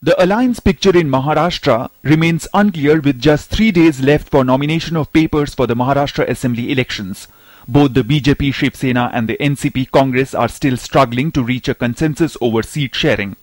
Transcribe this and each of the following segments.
The alliance picture in Maharashtra remains unclear with just 3 days left for nomination of papers for the Maharashtra Assembly elections. Both the BJP Shiv Sena and the NCP Congress are still struggling to reach a consensus over seat sharing.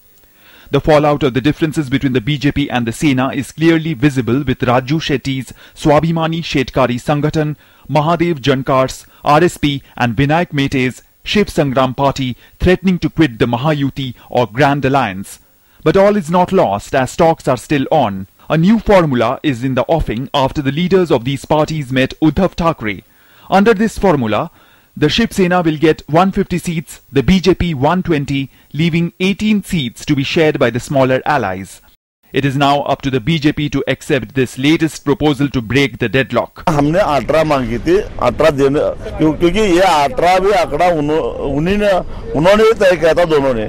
The fallout of the differences between the BJP and the Sena is clearly visible with Raju Shetty's Swabhimani Shetkari Sangathan, Mahadev Jankar's RSP and Vinayak Mete's Shiv Sangram Party threatening to quit the Mahayuti or Grand Alliance. But all is not lost as talks are still on. A new formula is in the offing after the leaders of these parties met Uddhav Thackeray. Under this formula, the Shiv Sena will get 150 seats, the BJP 120, leaving 18 seats to be shared by the smaller allies. It is now up to the BJP to accept this latest proposal to break the deadlock. हमने 18 मांगी थी, 18 देने क्योंकि ये 18 भी आंकड़ा उन्होंने भी तय किया था दोनों ने।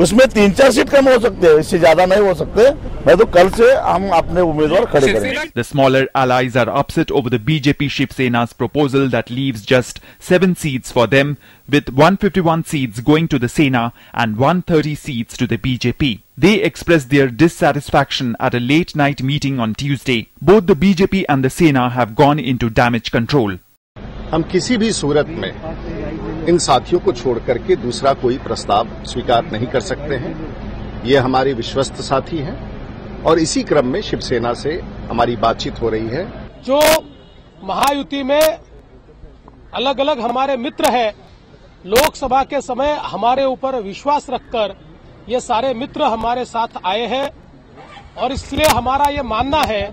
उसमें 3-4 सीट कम हो सकते हैं, इससे ज्यादा नहीं हो सकते। मैं तो कल से हम अपने उम्मीदवार खड़े करेंगे। The smaller allies are upset over the BJP Shiv Sena's proposal that leaves just 7 seats for them, with 151 seats going to the Sena and 130 seats to the BJP. They expressed their dissatisfaction at a late-night meeting on Tuesday. Both the BJP and the Sena have gone into damage control. हम किसी भी सूरत में इन साथियों को छोड़ करके दूसरा कोई प्रस्ताव स्वीकार नहीं कर सकते हैं। ये हमारे विश्वस्त साथी हैं और इसी क्रम में शिवसेना से हमारी बातचीत हो रही है। जो महायुति में अलग अलग हमारे मित्र हैं, लोकसभा के समय हमारे ऊपर विश्वास रखकर ये सारे मित्र हमारे साथ आए हैं और इसलिए हमारा ये मानना है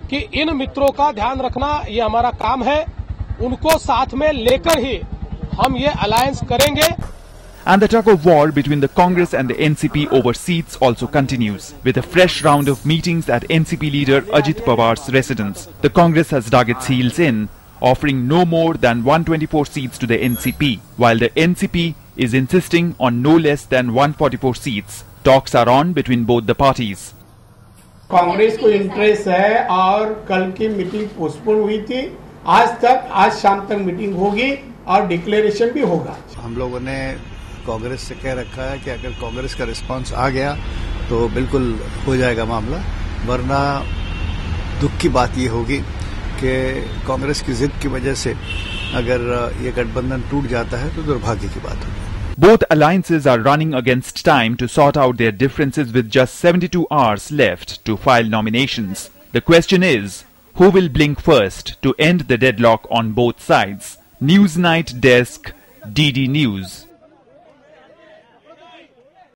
कि इन मित्रों का ध्यान रखना ये हमारा काम है। उनको साथ में लेकर ही हम ये अलायंस करेंगे। And the tug of war between the Congress and the NCP over seats also continues, with a fresh round of meetings at NCP leader Ajit Pawar's residence. The Congress has dug its heels in, offering no more than 124 seats to the NCP, while the NCP is insisting on no less than 144 seats. Talks are on between both the parties. Congress को interest है और कल की meeting postpone हुई थी। आज शाम तक मीटिंग होगी और डिक्लेरेशन भी होगा। हम लोगों ने कांग्रेस से कह रखा है कि अगर कांग्रेस का रिस्पांस आ गया तो बिल्कुल हो जाएगा मामला, वरना दुख की बात ये होगी कि कांग्रेस की जिद की वजह से अगर ये गठबंधन टूट जाता है तो दुर्भाग्य की बात होगी। Both alliances are running against time to sort out their differences with just 72 hours left to file nominations. The question is, who will blink first to end the deadlock on both sides? Newsnight Desk, DD News.